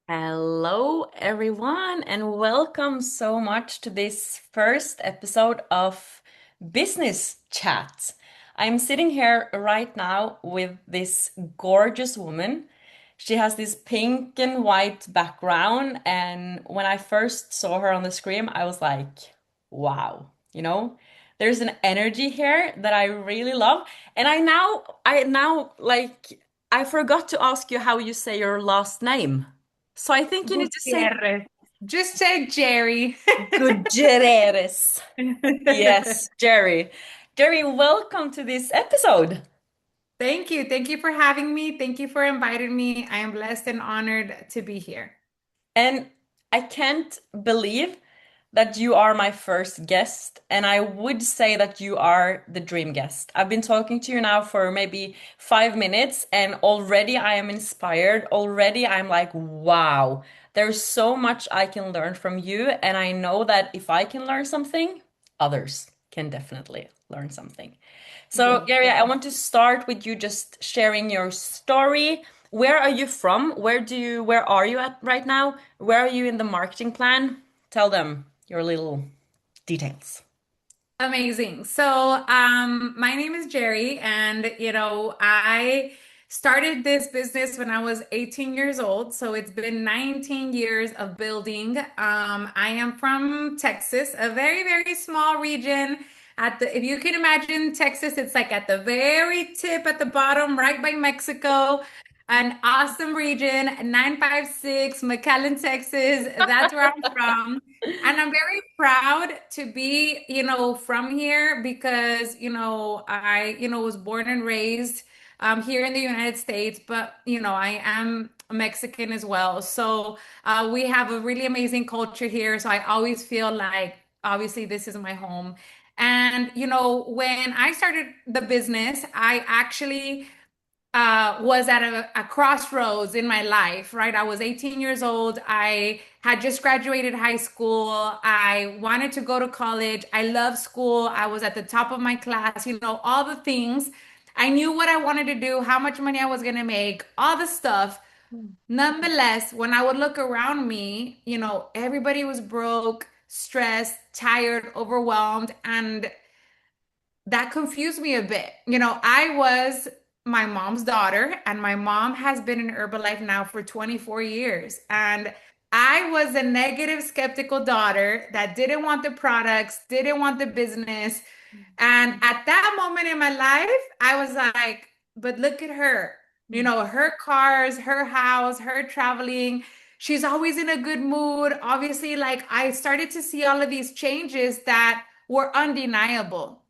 Hello, everyone, and welcome so much to this first episode of Business Chat. I'm sitting here right now with this gorgeous woman. She has this pink and white background, and when I first saw her on the screen, I was like, wow, there's an energy here that I really love. And I forgot to ask you how you say your last name. So I think you need to say Gutierrez. Just say Jerry. Gutierrez. Yes, Jerry. Jerry, welcome to this episode. Thank you. Thank you for having me. Thank you for inviting me. I am blessed and honored to be here. And I can't believe that you are my first guest, and I would say that you are the dream guest. I've been talking to you now for maybe 5 minutes, and already I am inspired. Already I'm like, wow, there's so much I can learn from you. And I know that if I can learn something, others can definitely learn something. So, Yes. Gary, I want to start with you just sharing your story. Where are you from? Where are you at right now? Where are you in the marketing plan? Tell them your little details. Amazing. My name is Jerry, and I started this business when I was 18 years old. So it's been 19 years of building. I am from Texas, a very, very small region. If you can imagine Texas, it's like at the very tip at the bottom, right by Mexico. An awesome region, 956, McAllen, Texas. That's where I'm from. And I'm very proud to be, from here because, was born and raised here in the United States, but, I am Mexican as well. So we have a really amazing culture here. So I always feel like, obviously, this is my home. And, when I started the business, I actually was at a crossroads in my life, right? I was 18 years old. I had just graduated high school. I wanted to go to college. I loved school. I was at the top of my class, all the things. I knew what I wanted to do, how much money I was going to make, all the stuff. Nonetheless, when I would look around me, everybody was broke, stressed, tired, overwhelmed, and that confused me a bit. I was my mom's daughter, and my mom has been in Herbalife now for 24 years. And I was a negative, skeptical daughter that didn't want the products, didn't want the business. And at that moment in my life, I was like, but look at her, her cars, her house, her traveling. She's always in a good mood. Obviously, like I started to see all of these changes that were undeniable.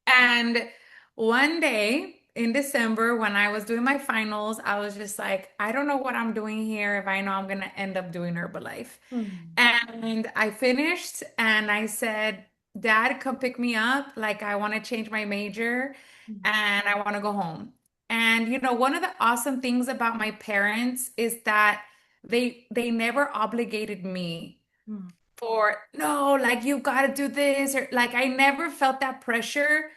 And one day in December, when I was doing my finals, I was just like, I don't know what I'm doing here if I know I'm going to end up doing Herbalife. Mm. And I finished and I said, Dad, come pick me up. Like, I want to change my major and I want to go home. And one of the awesome things about my parents is that they never obligated me Mm. for no, like you got to do this, or like I never felt that pressure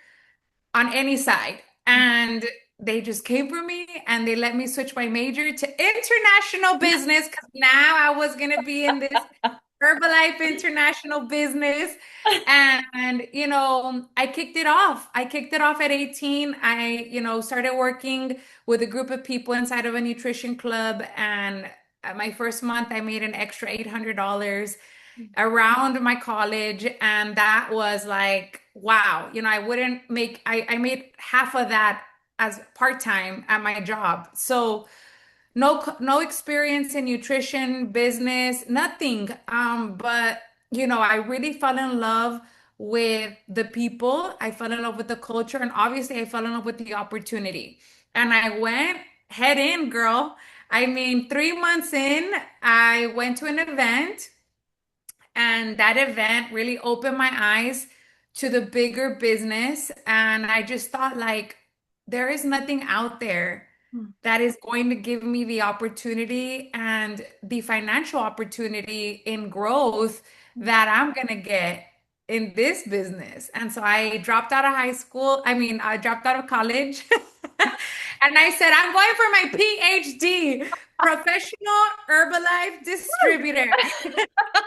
on any side. And they just came for me and they let me switch my major to international business because now I was going to be in this Herbalife international business. And, I kicked it off. I kicked it off at 18. I, started working with a group of people inside of a nutrition club. And at my first month, I made an extra $800 around my college, and that was like wow. I wouldn't make I made half of that as part-time at my job. So no experience in nutrition business, nothing. But I really fell in love with the people. I fell in love with the culture, and obviously I fell in love with the opportunity, and I went head in, girl. I mean, 3 months in, I went to an event, and that event really opened my eyes to the bigger business. And I just thought, like, there is nothing out there Mm. that is going to give me the opportunity and the financial opportunity in growth that I'm going to get in this business. And so I dropped out of high school. I mean, I dropped out of college. And I said, I'm going for my PhD, professional Herbalife distributor.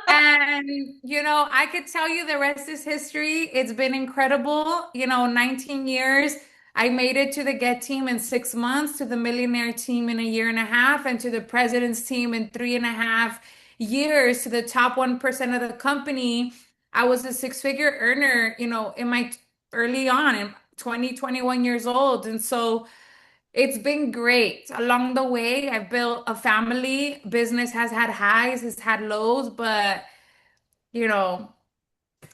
And, I could tell you the rest is history. It's been incredible. 19 years. I made it to the Get team in 6 months, to the millionaire team in a year and a half, and to the president's team in 3.5 years, to the top 1% of the company. I was a six-figure earner, in my early on, in 20, 21 years old. And so it's been great. Along the way, I've built a family. Business has had highs, has had lows, but you know,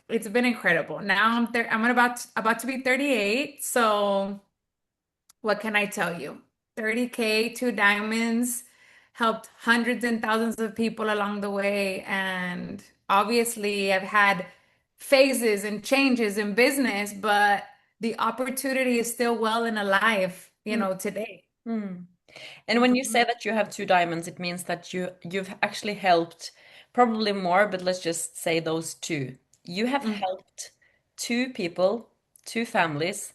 it's been incredible. Now I'm there, I'm about to be 38. So what can I tell you? 30K, two diamonds, helped hundreds and thousands of people along the way. And obviously, I've had phases and changes in business, but the opportunity is still well and alive, Mm, today. mm. And when you say Mhm. that you have two diamonds, it means that you've actually helped probably more, but let's just say those two. You have Mhm. helped two people, two families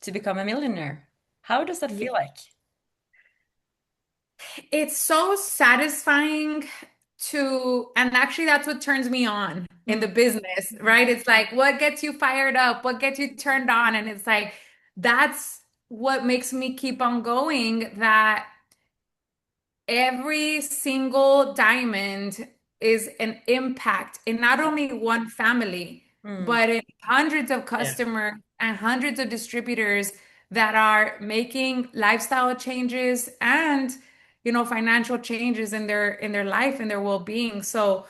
to become a millionaire. How does that Yeah. feel like? It's so satisfying and actually, that's what turns me on in Mm, the business, right? It's like, what gets you fired up? What gets you turned on? And it's like, that's what makes me keep on going, that every single diamond is an impact in not only one family, mm. but in hundreds of Yeah. customers and hundreds of distributors that are making lifestyle changes and financial changes in their life and their well-being. So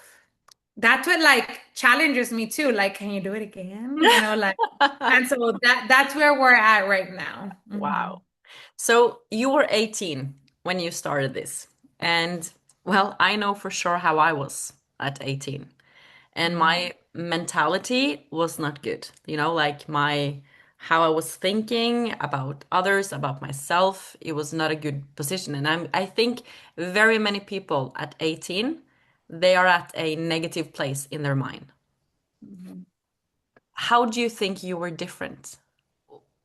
that's what like challenges me too. Like, can you do it again? Like, and so that's where we're at right now. Wow. So you were 18 when you started this. And well, I know for sure how I was at 18. And Mhm. my mentality was not good. Like my how I was thinking about others, about myself, it was not a good position. And I think very many people at 18, they are at a negative place in their mind. Mhm. How do you think you were different?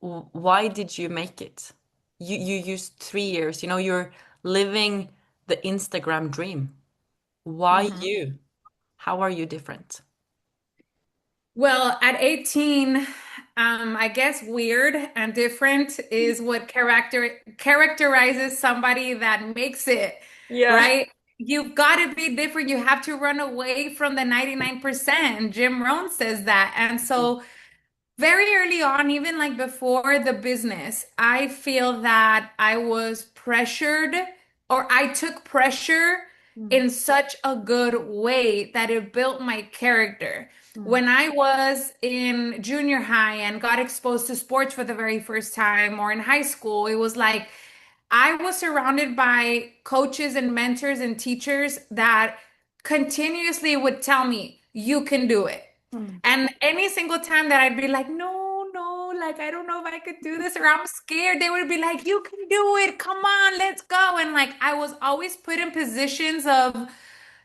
Why did you make it? You used 3 years, you're living the Instagram dream. Why Mhm. you? How are you different? Well, at 18, I guess weird and different is what characterizes somebody that makes it, Yeah. right? You've got to be different. You have to run away from the 99%. Jim Rohn says that. And so very early on, even like before the business, I feel that I was pressured, or I took pressure Mm, in such a good way that it built my character. mm, When I was in junior high and got exposed to sports for the very first time, or in high school, it was like I was surrounded by coaches and mentors and teachers that continuously would tell me, you can do it. mm, And any single time that I'd be like, no, no, like, I don't know if I could do this, or I'm scared, they would be like, you can do it. Come on, let's go. And like, I was always put in positions of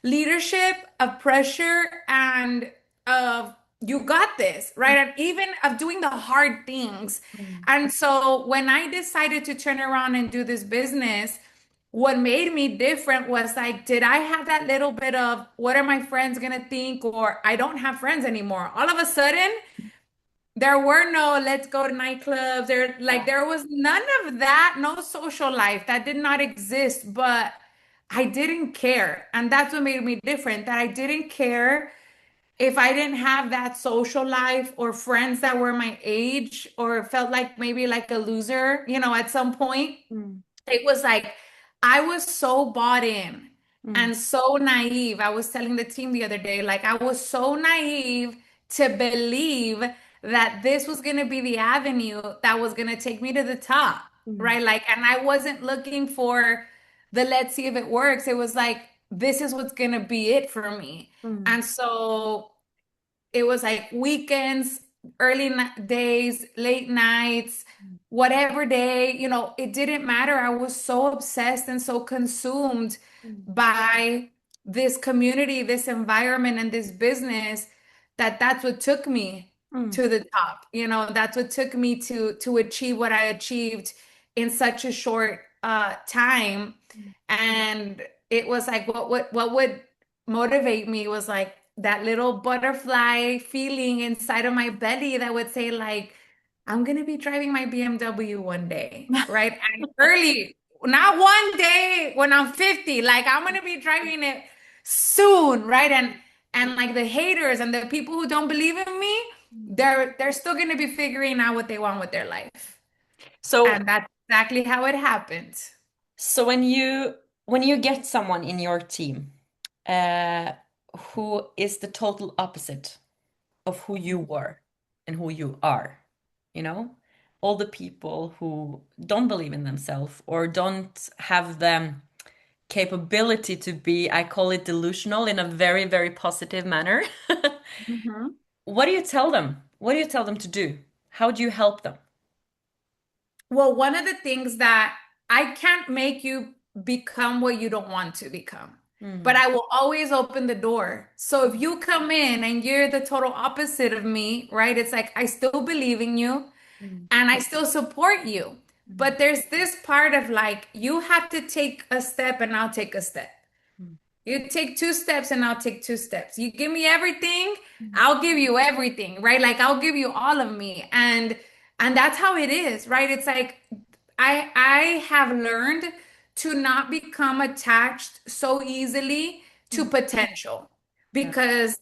leadership, of pressure, and of you got this, right? And even of doing the hard things. mm, And so when I decided to turn around and do this business, what made me different was like, did I have that little bit of what are my friends gonna think? Or I don't have friends anymore. All of a sudden, there were no let's go to nightclubs. There was none of that, no social life that did not exist, but I didn't care. And that's what made me different, that I didn't care if I didn't have that social life or friends that were my age or felt like maybe like a loser, at some point. mm, It was like I was so bought in mm, and so naive. I was telling the team the other day, like I was so naive to believe that this was going to be the avenue that was going to take me to the top, mm, right? Like, and I wasn't looking for the let's see if it works. It was like, this is what's going to be it for me. mm, And so it was like weekends, days, late nights, whatever day, it didn't matter. I was so obsessed and so consumed mm, by this community, this environment, and this business that that's what took me mm, to the top. That's what took me to achieve what I achieved in such a short time. And it was like what would motivate me was like that little butterfly feeling inside of my belly that would say like, I'm gonna be driving my BMW one day, right? And early, not one day when I'm 50, like I'm gonna be driving it soon, right? And like the haters and the people who don't believe in me, they're still gonna be figuring out what they want with their life. So And that's exactly how it happened. so when you get someone in your team uh who is the total opposite of who you were and who you are, you know, all the people who don't believe in themselves or don't have the capability to be, I call it delusional in a very, very positive manner. Mhm. What do you tell them? What do you tell them to do? How do you help them? Well, one of the things that I can't make you become what you don't want to become, but Mm, I will always open the door. So if you come in and you're the total opposite of me, right? It's like I still believe in you mm, and I still support you. mm, But there's this part of like, you have to take a step and I'll take a step. mm, You take two steps and I'll take two steps. You give me everything, mm, I'll give you everything, right? Like I'll give you all of me. And that's how it is, right? It's like I have learned to not become attached so easily to mm. potential Yeah. because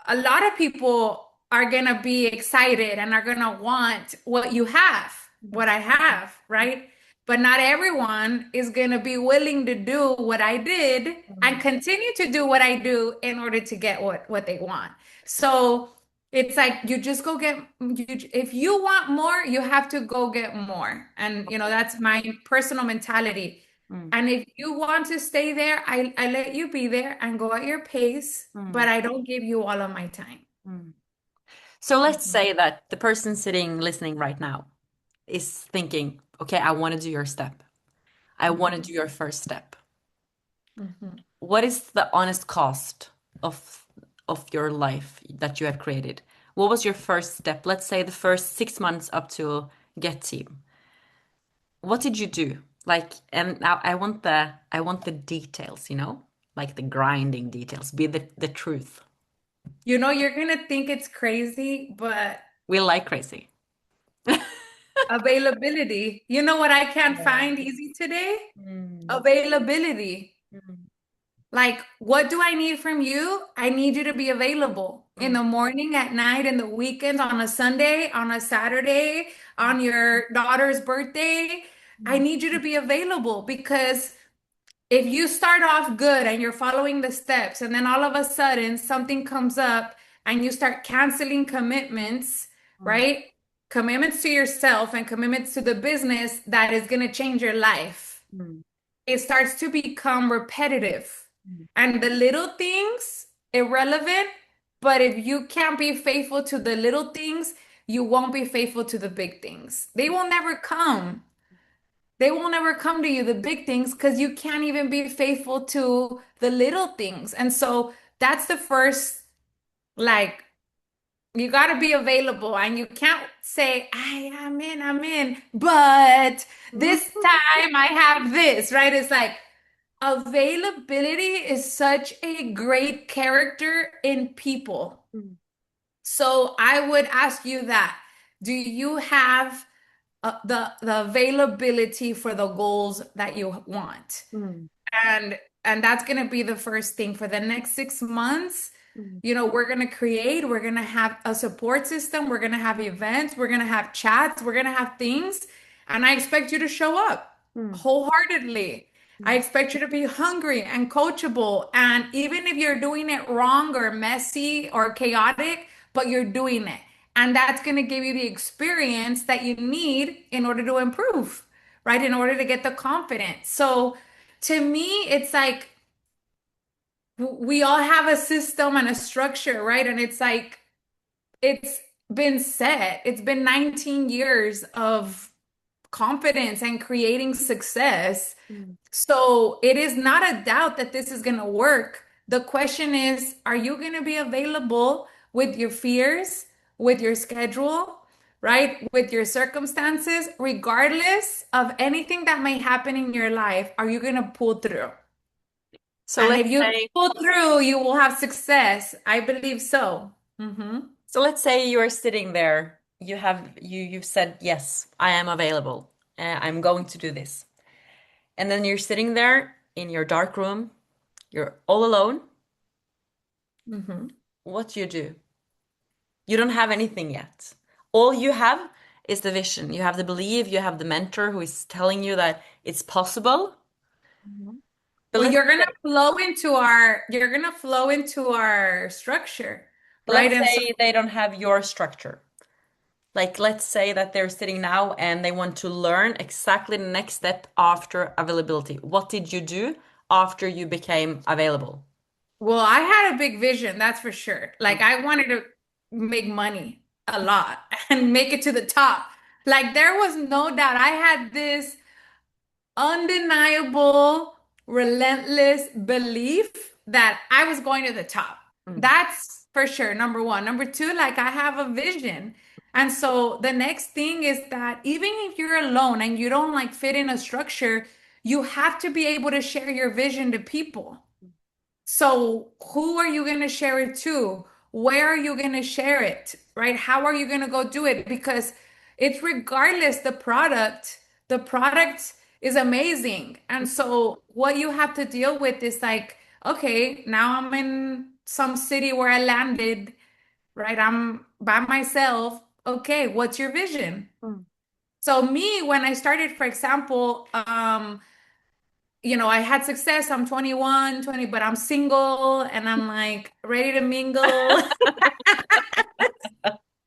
a lot of people are going to be excited and are going to want what you have, Mm, what I have, right? But not everyone is going to be willing to do what I did and mm, continue to do what I do in order to get what they want. So it's like you just go get if you want more, you have to go get more. And that's my personal mentality. mm, And if you want to stay there, I let you be there and go at your pace, mm, but I don't give you all of my time. mm. So let's Mhm. say that the person sitting listening right now is thinking, okay, I want to do your step. I want to Mhm. do your first step. Mhm. What is the honest cost of your life that you have created? What was your first step? Let's say the first 6 months up to Get Team. What did you do? Like, and now I want the details, you know, like the grinding details, be the truth. You're gonna think it's crazy, but We like crazy. availability. You know what I can't Yeah. find easy today? Mm, Availability. mm, Like, what do I need from you? I need you to be available in mm, the morning, at night, in the weekends, on a Sunday, on a Saturday, on your daughter's birthday. I mm, need you to be available because if you start off good and you're following the steps, and then all of a sudden something comes up and you start canceling commitments, mm, right? Commitments to yourself and commitments to the business that is going to change your life. mm, It starts to become repetitive. mm, And the little things, irrelevant, but if you can't be faithful to the little things, you won't be faithful to the big things. They will never come. They will never come to you, the big things, because you can't even be faithful to the little things. And so that's the first, like, you got to be available and you can't say, I'm in, but mm, this time I have this, right? It's like availability is such a great character in people. mm, So I would ask you that. Do you have the availability for the goals that you want? mm, And that's going to be the first thing for the next 6 months. mm, We're going to have a support system, we're going to have events, we're going to have chats, we're going to have things, and I expect you to show up mm, wholeheartedly. I mm, expect you to be hungry and coachable, and even if you're doing it wrong or messy or chaotic, but you're doing it, and that's going to give you the experience that you need in order to improve, right? In order to get the confidence. So to me, it's like we all have a system and a structure, right? And it's like it's been set. It's been 19 years of confidence and creating success. mm, So it is not a doubt that this is going to work. The question is, are you going to be available with your fears, with your schedule, right? With your circumstances, regardless of anything that may happen in your life, are you going to pull through? So And let's if you say, pull through, you will have success. I believe so. so let's say you are sitting there. You've said, yes, I am available. I'm going to do this. And then you're sitting there in your dark room. You're all alone. Hmm. What do you do? You don't have anything yet. All you have is the vision. You have the belief, you have the mentor who is telling you that it's possible. But Well, let's you're gonna flow into our structure, right? let's And so, say they don't have your structure. Like let's say that they're sitting now and they want to learn exactly the next step after availability. What did you do after you became available? well, I had a big vision, that's for sure. Like I wanted to make money a lot and make it to the top. Like there was no doubt. I had this undeniable, relentless belief that I was going to the top. Mm, That's for sure, number one. Number two, like I have a vision. And so the next thing is that even if you're alone and you don't like fit in a structure, you have to be able to share your vision to people. So, who are you going to share it to? Where are you going to share it? Right? How are you going to go do it? Because it's regardless the product is amazing. And so, what you have to deal with is like, okay, now I'm in some city where I landed, right? I'm by myself. Okay, what's your vision? mm. So, me, when I started, for example, I had success. I'm 21, 20, but I'm single and I'm like ready to mingle.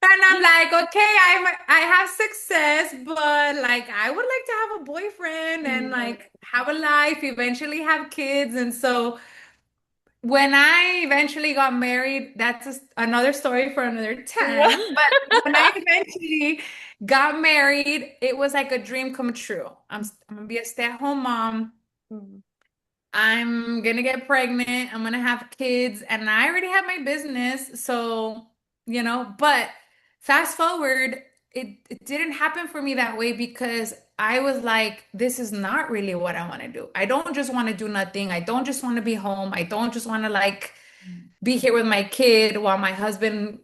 And I'm like, okay, I have success, but like I would like to have a boyfriend and like have a life, eventually have kids. And so when I eventually got married, that's another story for another What? time. But when I eventually got married, it was like a dream come true. I'm gonna be a stay-at-home mom. Mm, I'm gonna get pregnant. I'm gonna have kids, and I already have my business. So, but fast forward, it didn't happen for me that way because I was like, this is not really what I want to do. I don't just want to do nothing. I don't just want to be home. I don't just want to like be here with my kid while my husband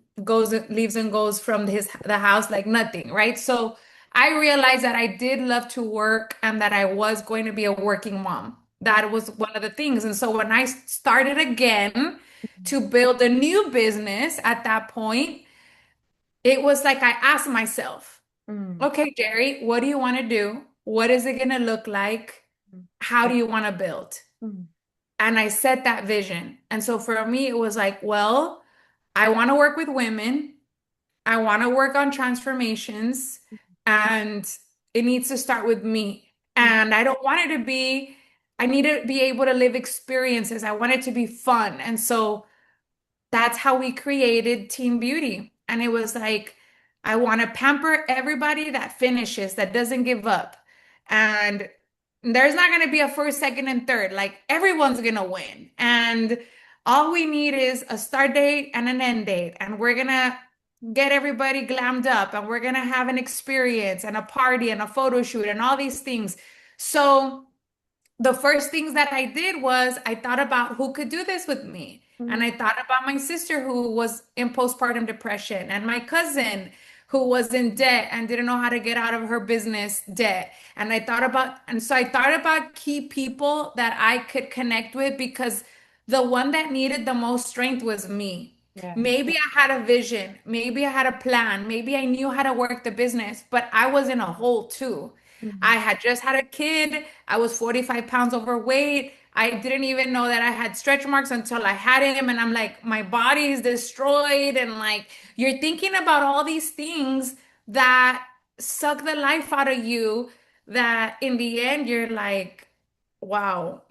leaves and goes from the house like nothing, right? So I realized that I did love to work and that I was going to be a working mom. That was one of the things. And so when I started again to build a new business at that point, it was like I asked myself, mm, okay, Jerry, what do you want to do? What is it going to look like? mm, How do you want to build? mm, And I set that vision. And so for me, it was like, well, I want to work with women. I want to work on transformations, and it needs to start with me. mm, And I don't want it to be, I need to be able to live experiences. I want it to be fun. And so that's how we created Team Beauty. And it was like, I want to pamper everybody that finishes, that doesn't give up. And there's not going to be a first, second, and third. Like everyone's going to win. And all we need is a start date and an end date. And we're going to get everybody glammed up and we're going to have an experience and a party and a photo shoot and all these things. So, the first things that I did was I thought about who could do this with me. mm, And I thought about my sister who was in postpartum depression and my cousin who was in debt and didn't know how to get out of her business debt. And so I thought about key people that I could connect with because the one that needed the most strength was me. yeah. Maybe I had a vision, maybe I had a plan, maybe I knew how to work the business, but I was in a hole too. Mm, I had just had a kid. I was 45 pounds overweight. I didn't even know that I had stretch marks until I had him. And I'm like, my body is destroyed. And like, you're thinking about all these things that suck the life out of you, that in the end, you're like, wow,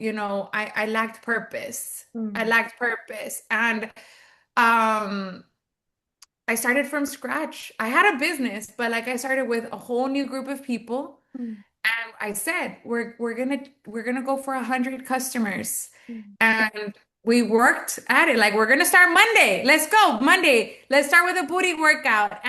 I lacked purpose. I mm, lacked purpose. And um, I started from scratch. I had a business, but like I started with a whole new group of people. mm, And I said, we're gonna go for 100 customers. mm, And we worked at it. Like we're gonna start Monday. Let's go. Monday. Let's start with a booty workout.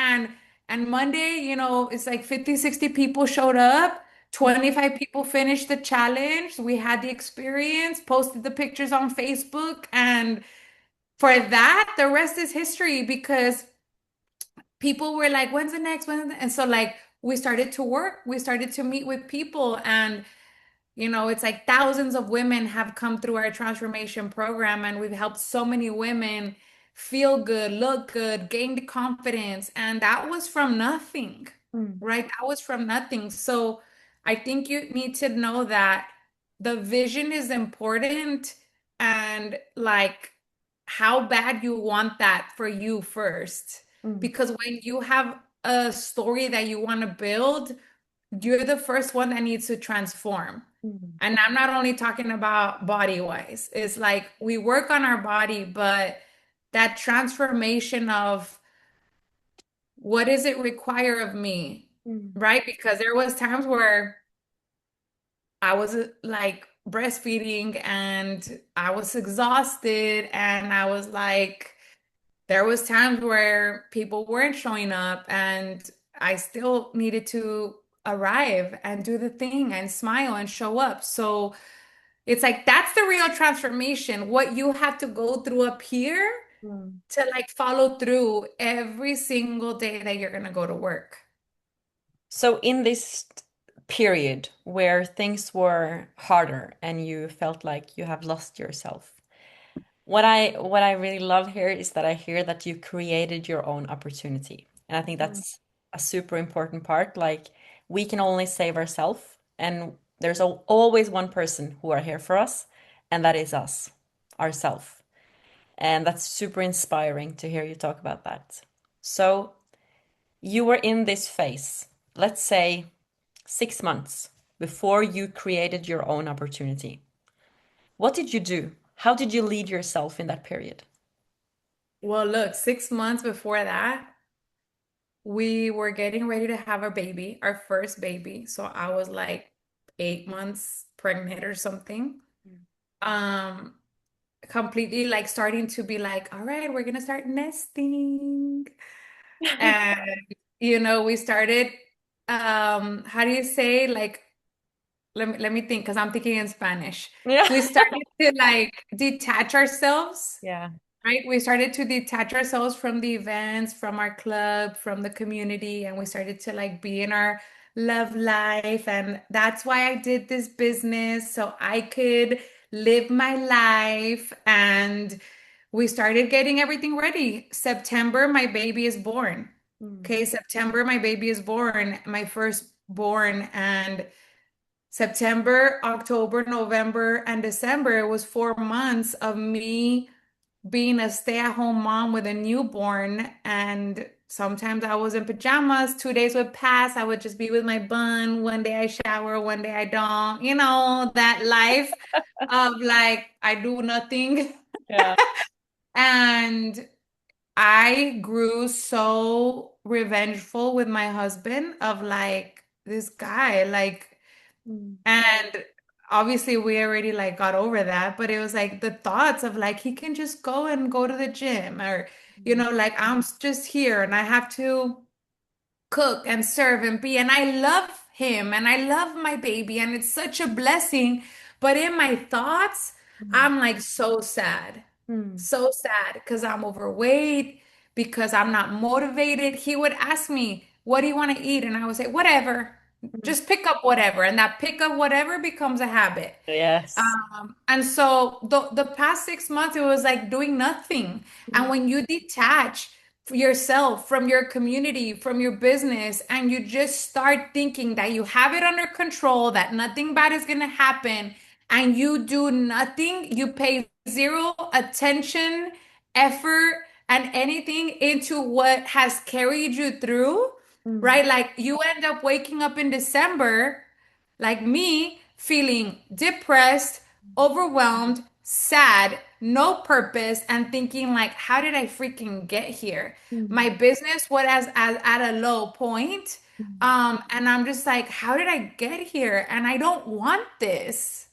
And Monday, it's like 50, 60 people showed up. 25 people finished the challenge. We had the experience, posted the pictures on Facebook, and for that, the rest is history because people were like, when's the next one? And so like we started to work, we started to meet with people, and it's like thousands of women have come through our transformation program, and we've helped so many women feel good, look good, gain the confidence. And that was from nothing, Mm, right? That was from nothing. So I think you need to know that the vision is important, and like how bad you want that for you first. mm, Because when you have a story that you want to build, you're the first one that needs to transform. mm, And I'm not only talking about body wise, it's like we work on our body, but that transformation of what does it require of me, mm. right? Because there was times where I was like breastfeeding and I was exhausted, and I was like, there was times where people weren't showing up, and I still needed to arrive and do the thing and smile and show up. So it's like that's the real transformation. What you have to go through up here Mm. to like follow through every single day that you're gonna go to work. So in this period where things were harder and you felt like you have lost yourself, what I really love here is that I hear that you created your own opportunity. And I think Mm. that's a super important part. Like we can only save ourselves, and there's always one person who are here for us, and that is us, ourself. And that's super inspiring to hear you talk about that. So you were in this phase, let's say 6 months before you created your own opportunity. What did you do? How did you lead yourself in that period? Well, look, 6 months before that, we were getting ready to have a baby, our first baby. So I was like 8 months pregnant or something. Um, Completely like starting to be like, all right, we're gonna start nesting. And we started how do you say like let me think because I'm thinking in Spanish. Yeah. We started to like detach ourselves, Yeah. right? We started to detach ourselves from the events, from our club, from the community, and we started to like be in our love life. And that's why I did this business so I could live my life. And we started getting everything ready. September, my baby is born. Mm, Okay, September, my baby is born, my firstborn. And September, October, November, and December, it was 4 months of me being a stay-at-home mom with a newborn. And sometimes I was in pajamas, 2 days would pass, I would just be with my bun. One day I shower, one day I don't. That life of like I do nothing. yeah. And I grew so revengeful with my husband of like this guy, like, Mm, and obviously we already like got over that, but it was like the thoughts of like he can just go to the gym, or mm, like just here and I have to cook and serve and be, and I love him and I love my baby and it's such a blessing, but in my thoughts mm, I'm like mm, so sad because I'm overweight, because I'm not motivated. He would ask me, what do you want to eat? And I would say, whatever, mm. just pick up whatever. And that pick up whatever becomes a habit. Yes. And so the past 6 months, it was like doing nothing. And Mm, when you detach yourself from your community, from your business, and you just start thinking that you have it under control, that nothing bad is going to happen, and you do nothing, you pay zero attention, effort, and anything into what has carried you through, mm, right? Like you end up waking up in December like me, feeling depressed, overwhelmed, sad, no purpose, and thinking like, how did I freaking get here? mm, My business was as at a low point. mm, And I'm just like, how did I get here? And I don't want this.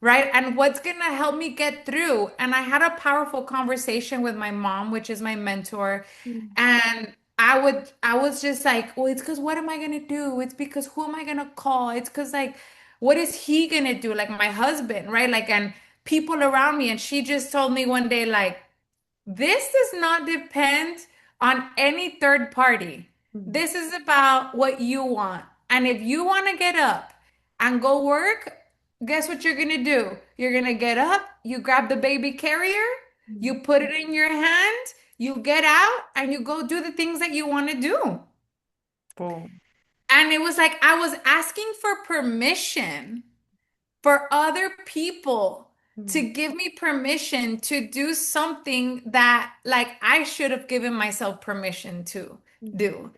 Right. And what's going to help me get through? And I had a powerful conversation with my mom, which is my mentor. mm, And I was just like, well, it's because what am I gonna do? It's because who am I gonna call? It's because like, what is he gonna do? Like my husband, right? Like, and people around me. And she just told me one day, like, this does not depend on any third party. Mm. This is about what you want. And if you want to get up and go work, guess what you're gonna do? You're gonna get up, you grab the baby carrier, Mm. you put it in your hand, you get out, and you go do the things that you want to do. Oh. And it was like I was asking for permission for other people to Mm. give me permission to do something that like I should have given myself permission to Mm. do.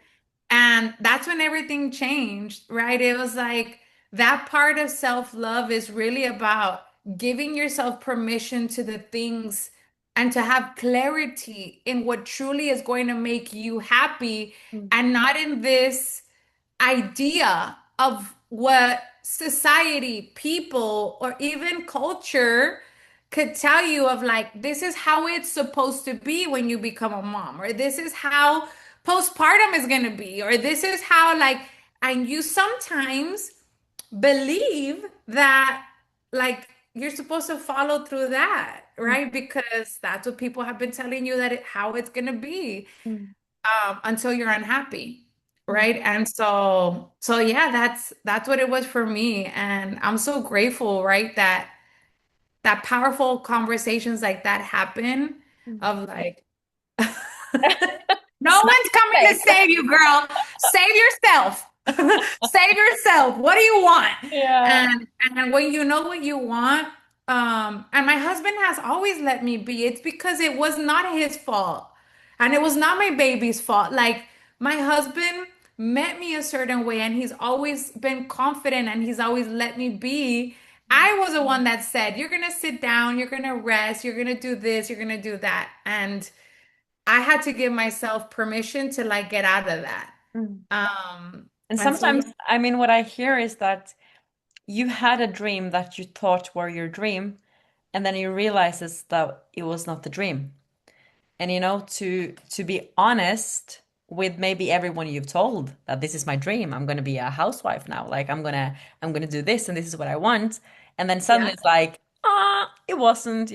And that's when everything changed, right? It was like that part of self-love is really about giving yourself permission to the things and to have clarity in what truly is going to make you happy Mm. and not in this idea of what society, people, or even culture could tell you of like, this is how it's supposed to be when you become a mom, or this is how postpartum is going to be, or this is how, like, and you sometimes believe that, like, you're supposed to follow through that, Mm. right? Because that's what people have been telling you that how it's going to be Mm. until you're unhappy, Mm. right? And so yeah, that's what it was for me, and I'm so grateful, right, that that powerful conversations like that happen Mm. of like no It's not one's coming to safe. save you, girl. Save yourself. Save yourself. What do you want? Yeah. And when you know what you want, and my husband has always let me be. It's because it was not his fault. And it was not my baby's fault. Like my husband met me a certain way and he's always been confident and he's always let me be. I was the one that said, you're gonna sit down, you're gonna rest, you're gonna do this, you're gonna do that. And I had to give myself permission to like get out of that. Mm. And And so yeah, sometimes, I mean, what I hear is that you had a dream that you thought were your dream, and then you realizes that it was not the dream. And to be honest with maybe everyone you've told that this is my dream, I'm gonna be a housewife now, like I'm gonna do this and this is what I want, and then suddenly yeah. it's like, it wasn't,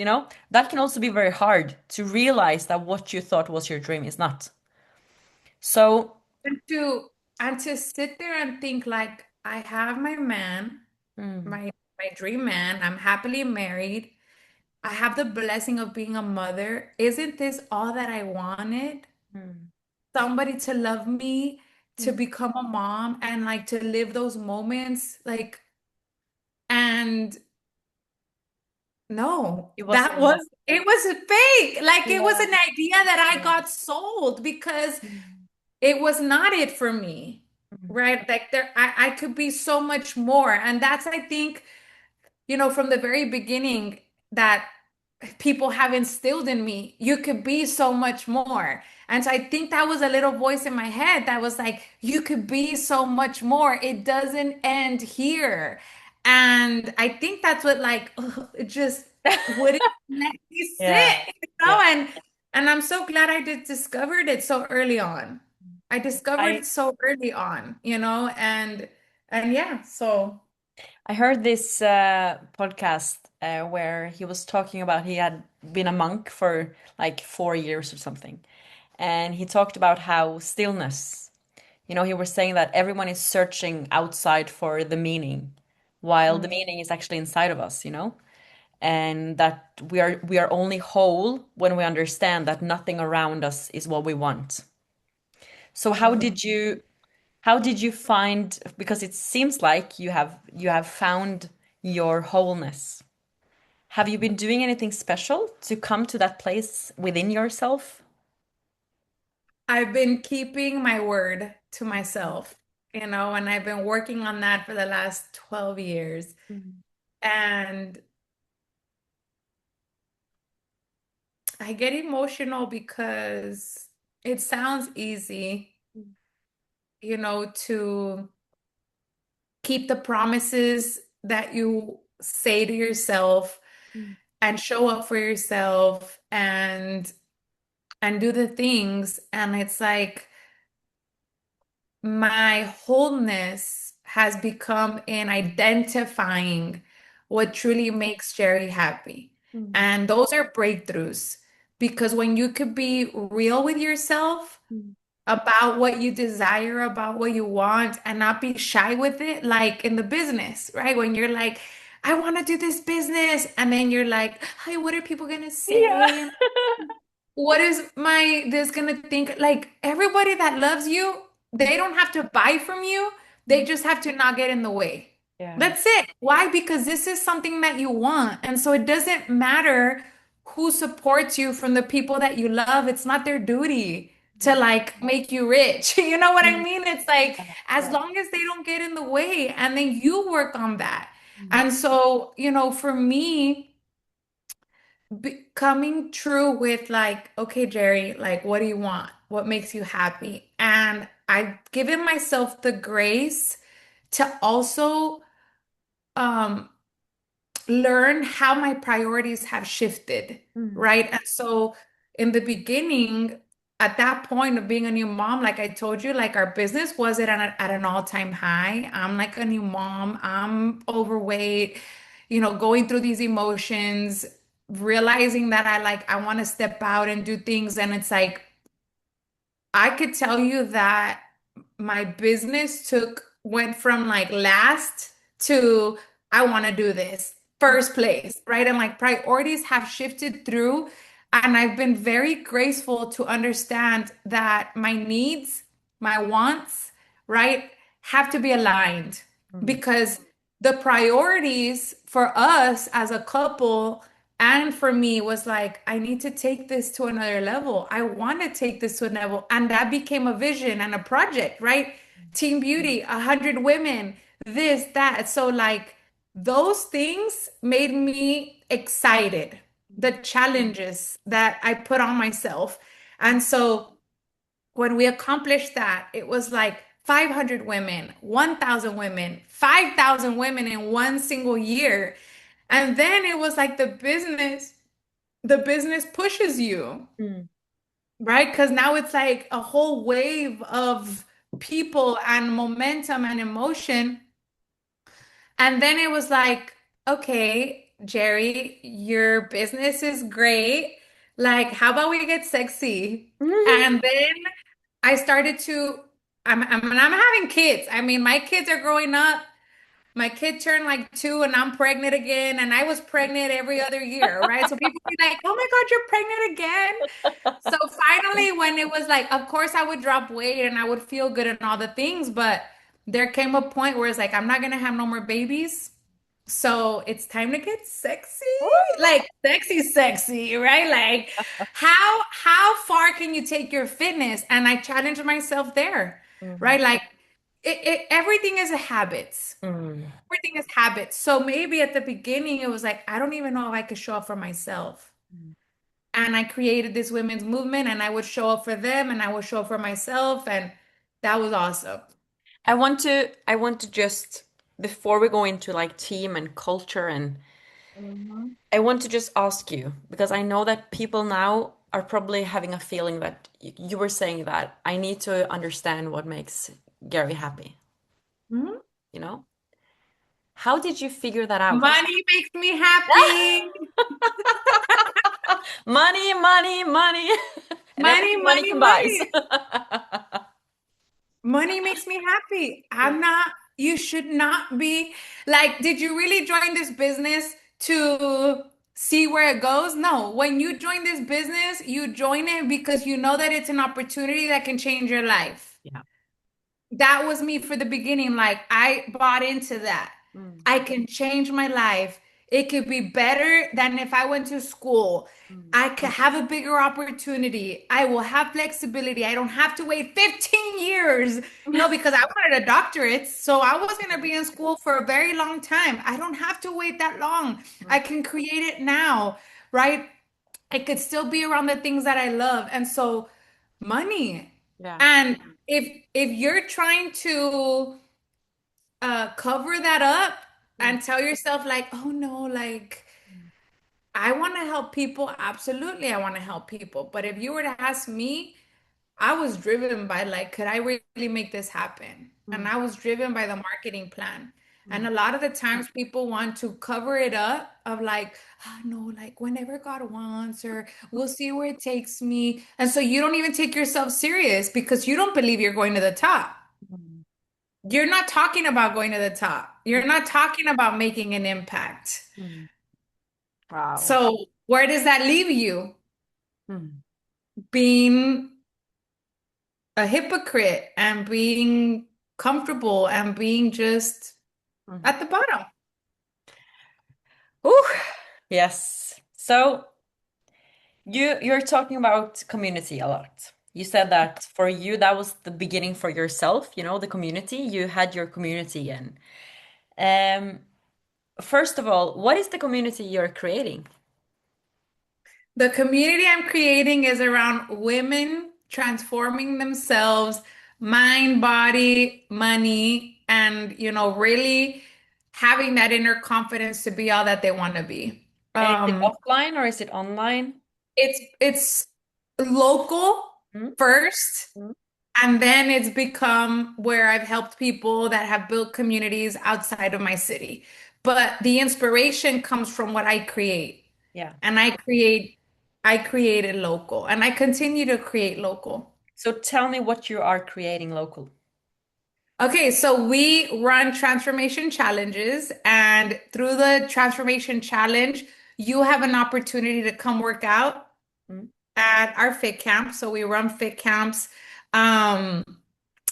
that can also be very hard to realize that what you thought was your dream is not. So, And to sit there and think like I have my man, mm, my dream man, I'm happily married. I have the blessing of being a mother. Isn't this all that I wanted? mm, Somebody to love me, to mm, become a mom and like to live those moments like and no, it that wasn't. was it was fake. Like it was Yeah. an idea that I Yeah. got sold because Mm, it was not it for me. mm, Right? Like I could be so much more. And that's I think, from the very beginning that people have instilled in me, you could be so much more. And so I think that was a little voice in my head that was like, you could be so much more. It doesn't end here. And I think that's what like it just wouldn't let me Yeah. sit, Yeah. and I'm so glad I did discovered it so early on. I discovered I it so early on, and yeah, so I heard this podcast where he was talking about he had been a monk for like 4 years or something. And he talked about how stillness, he was saying that everyone is searching outside for the meaning, while the mm, meaning is actually inside of us, and that we are only whole when we understand that nothing around us is what we want. So how did you find, because it seems like you have found your wholeness. Have you been doing anything special to come to that place within yourself? I've been keeping my word to myself, and I've been working on that for the last 12 years. Mm. And I get emotional because it sounds easy, to keep the promises that you say to yourself Mm. and show up for yourself and do the things. And it's like, my wholeness has become in identifying what truly makes Jerry happy. Mm, And those are breakthroughs because when you could be real with yourself mm. about what you desire, about what you want, and not be shy with it, like in the business, right? When you're like, I want to do this business, and then you're like, hey, what are people gonna Yeah. say? What is my this gonna think? Like everybody that loves you, they don't have to buy from you. They Mm. just have to not get in the way. Yeah. That's it. Why? Because this is something that you want. And so it doesn't matter who supports you from the people that you love. It's not their duty to like make you rich. You know what I Mm. mean? It's like Yeah. as Yeah. long as they don't get in the way and then you work on that. Mm. And so, for me, coming true with like, okay, Jerry, like, what do you want? What makes you happy? And I've given myself the grace to also um, learn how my priorities have shifted, Mm. right? And so in the beginning, at that point of being a new mom, like I told you, like our business was at an all-time high. I'm like a new mom. I'm overweight, going through these emotions, realizing that I want to step out and do things. And it's like I could tell you that my business went from like last to I want to do this first place, right? And like priorities have shifted through, and I've been very graceful to understand that my needs, my wants, right, have to be aligned Mm. because the priorities for us as a couple and for me was like, I need to take this to another level. I want to take this to another level. And that became a vision and a project, right? Team Beauty, 100 women, this, that. So, like, those things made me excited, the challenges that I put on myself. And so, when we accomplished that, it was like 500 women, 1,000 women, 5,000 women in one single year. And then it was like the business pushes you, Mm. right? Because now it's like a whole wave of people and momentum and emotion. And then it was like, okay, Jerry, your business is great. Like, how about we get sexy? And then I started to, I'm having kids. I mean, my kids are growing up. My kid turned like 2 and I'm pregnant again. And I was pregnant every other year, right? So people be like, oh my God, you're pregnant again. So finally, when it was like, of course, I would drop weight and I would feel good and all the things, but there came a point where it's like, I'm not gonna have no more babies. So it's time to get sexy, like sexy, sexy, right? Like how far can you take your fitness? And I challenged myself there, Mm. right? Like everything is a habit. Mm. Everything is habits. So maybe at the beginning it was like, I don't even know if I could show up for myself. Mm. And I created this women's movement and I would show up for them and I would show up for myself. And that was awesome. I want to just before we go into like team and culture and Mhm. I want to just ask you because I know that people now are probably having a feeling that you were saying that I need to understand what makes Gary happy, Mhm. you know? How did you figure that out? Money makes me happy. Money, money, money, and Money, everything money money, can buy. money. Money makes me happy. Yeah. You should not be like, did you really join this business to see where it goes? No. When you join this business, you join it because you know that it's an opportunity that can change your life. Yeah. That was me for the beginning. Like I bought into that. Mm, I can change my life. It could be better than if I went to school. mm, I could have a bigger opportunity. I will have flexibility. I don't have to wait 15 years, because I wanted a doctorate. So I was going to be in school for a very long time. I don't have to wait that long. I mm. can create it now, right? I could still be around the things that I love. And so money. Yeah. And if you're trying to cover that up Mm, and tell yourself like, oh no, like mm, I want to help people. Absolutely, I want to help people. But if you were to ask me, I was driven by like, could I really make this happen? And Mm, I was driven by the marketing plan. And mm, a lot of the times people want to cover it up of like, oh, no, like whenever God wants, or we'll see where it takes me. And so you don't even take yourself serious because you don't believe you're going to the top. mm, You're not talking about going to the top. mm, You're not talking about making an impact. mm. Wow. So where does that leave you? Mm, Being a hypocrite and being comfortable and being just mm. at the bottom. Ooh, yes. So you're talking about community a lot. You said that for you that was the beginning for yourself, the community. You had your community in. Um, First of all, what is the community you're creating? The community I'm creating is around women transforming themselves, mind, body, money, and really having that inner confidence to be all that they want to be. And is it Um, offline or is it online? it's local Mm, first. mm. And then it's become where I've helped people that have built communities outside of my city. But the inspiration comes from what I create. Yeah. And I created local and I continue to create local. So tell me what you are creating local. Okay, so we run transformation challenges, and through the transformation challenge, you have an opportunity to come work out Mm, at our fit camp. So we run fit camps. Um,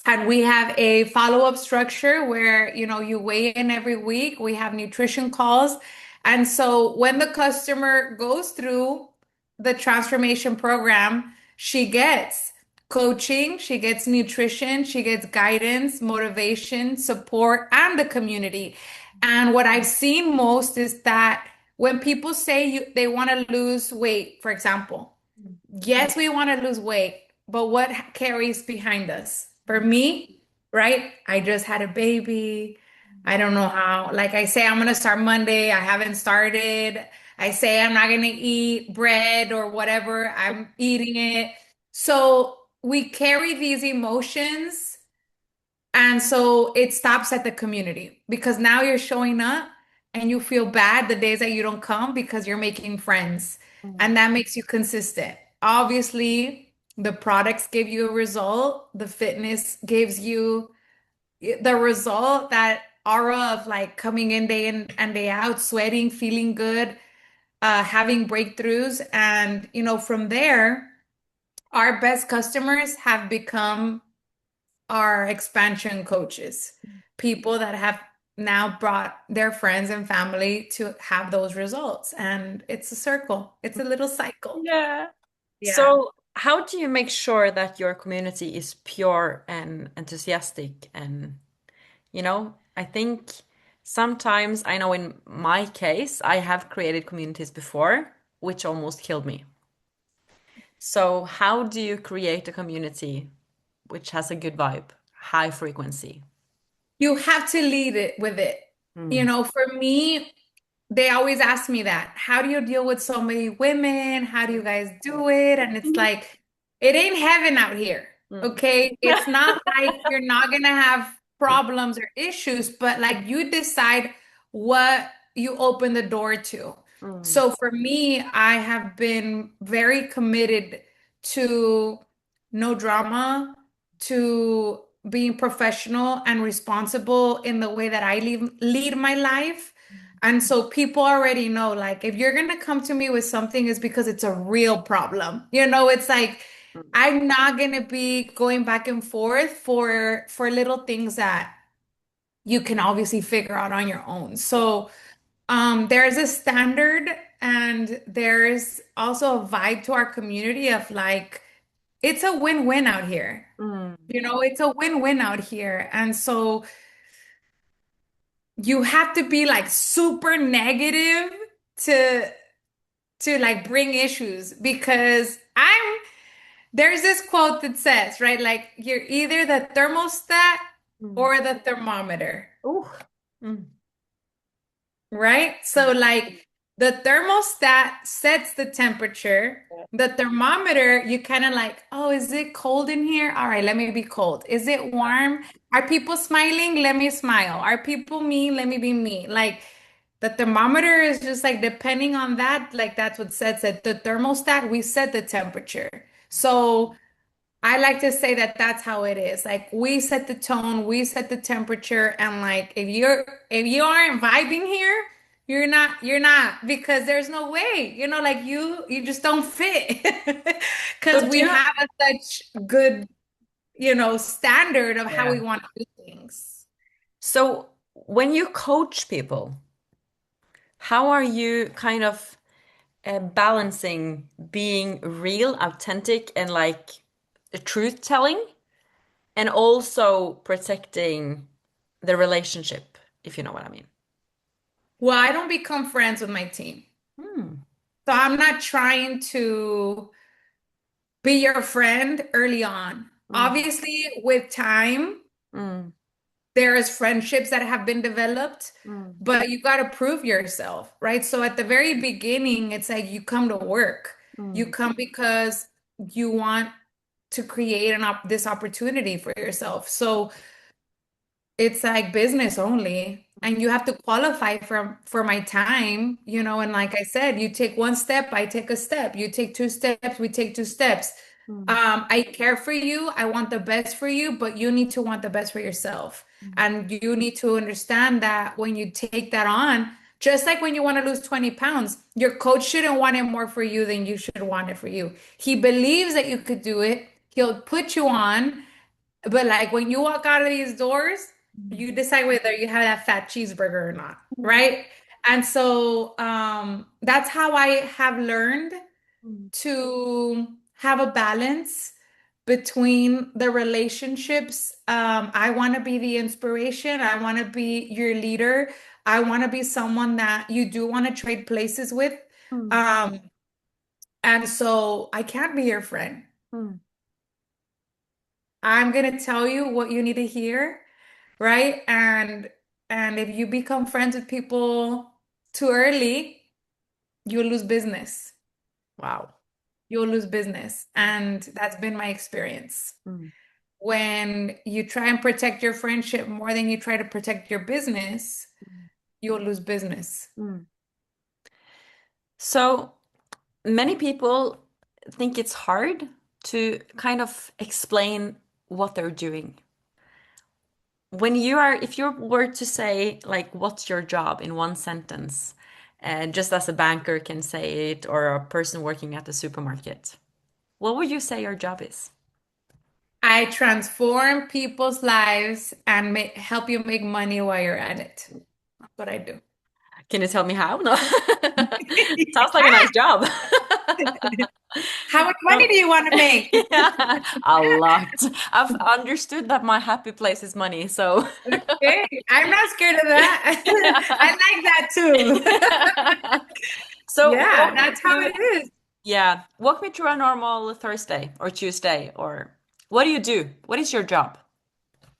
And we have a follow-up structure where, you weigh in every week. We have nutrition calls. And so when the customer goes through the transformation program, she gets coaching, she gets nutrition, she gets guidance, motivation, support, and the community. And what I've seen most is that when people say they want to lose weight, for example, mm, yes, we want to lose weight, but what carries behind us? For mm, me, right? I just had a baby. I don't know how. Like I say, I'm going to start Monday. I haven't started. I say I'm not going to eat bread or whatever. I'm eating it. So we carry these emotions. And so it stops at the community because now you're showing up and you feel bad the days that you don't come because you're making friends mm, and that makes you consistent. Obviously, the products give you a result, the fitness gives you the result, that aura of like coming in day in and day out, sweating, feeling good, having breakthroughs. And, from there, our best customers have become are expansion coaches, people that have now brought their friends and family to have those results. And it's a circle, it's mm. a little cycle. Yeah. Yeah. So, how do you make sure that your community is pure and enthusiastic? And, I think sometimes, I know in my case, I have created communities before, which almost killed me. So, how do you create a community which has a good vibe, high frequency? You have to lead it with it. Mm, For me, they always ask me that. How do you deal with so many women? How do you guys do it? And it's mm, like, it ain't heaven out here. mm, Okay. It's not like you're not going to have problems or issues, but like you decide what you open the door to. mm, So for me, I have been very committed to no drama, to being professional and responsible in the way that I lead my life. And so people already know, like, if you're gonna come to me with something, it's because it's a real problem. It's like mm, I'm not gonna be going back and forth for little things that you can obviously figure out on your own. So there's a standard and there's also a vibe to our community of like it's a win-win out here. mm, It's a win-win out here. And so you have to be like super negative to like bring issues because there's this quote that says, right, like you're either the thermostat mm. or the thermometer, Ooh. Mm, right? So mm, like The thermostat sets the temperature. The thermometer, you kind of like, oh, is it cold in here? All right, let me be cold. Is it warm? Are people smiling? Let me smile. Are people mean? Let me be mean. Like the thermometer is just like depending on that, like that's what sets it. The thermostat, we set the temperature. So I like to say that that's how it is. Like we set the tone, we set the temperature, and like if you aren't vibing here, you're not because there's no way. Like you just don't fit. So Because do we you, have such good, standard of how yeah. we want to do things. So when you coach people, how are you kind of balancing being real, authentic, and like truth telling, and also protecting the relationship, if you know what I mean? Well, I don't become friends with my team. Hmm. So I'm not trying to be your friend early on. Mm, Obviously, with time, mm, there's friendships that have been developed, mm, but you got to prove yourself, right? So at the very beginning, it's like you come to work. You mm, come because you want to create this opportunity for yourself. So it's like business only. And you have to qualify for my time, and like I said, you take one step, I take a step. You take two steps, we take two steps. mm, I care for you, I want the best for you, but you need to want the best for yourself. mm, And you need to understand that when you take that on, just like when you want to lose 20 pounds, your coach shouldn't want it more for you than you should want it for you. He believes that you could do it. He'll put you on. But like when you walk out of these doors, mm, you decide whether you have that fat cheeseburger or not, mm, right? And so that's how I have learned mm, to have a balance between the relationships. I want to be the inspiration. I want to be your leader. I want to be someone that you do want to trade places with. mm, Um, and so I can't be your friend. mm. I'm going to tell you what you need to hear, right? And if you become friends with people too early, you'll lose business. Wow. You'll lose business. And that's been my experience. Mm, When you try and protect your friendship more than you try to protect your business, you'll lose business. mm. So many people think it's hard to kind of explain what they're doing. When you are, if you were to say, like, what's your job in one sentence, and just as a banker can say it, or a person working at the supermarket, what would you say your job is? I transform people's lives and help you make money while you're at it. That's what I do. Can you tell me how? No. Sounds like a nice job. How much money So, do you want to make? yeah, a lot. I've understood that my happy place is money, so Okay, I'm not scared of that. I yeah. like that too. So Yeah, walk me that's how through, it is. yeah, walk me through a normal Thursday or Tuesday, or what do you do? What is your job?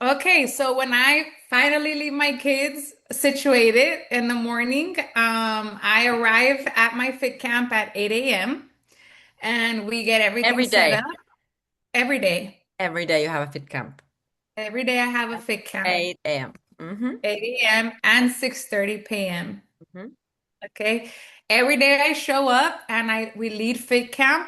Okay, so when I finally leave my kids situated in the morning, I arrive at my fit camp at 8 a.m. and we get everything Every set day. up every day. Every day you have a fit camp. Every day I have a fit camp, 8 a.m. Mm-hmm. 8 a.m. and 6:30 p.m. Mm-hmm. Okay. Every day I show up and we lead fit camp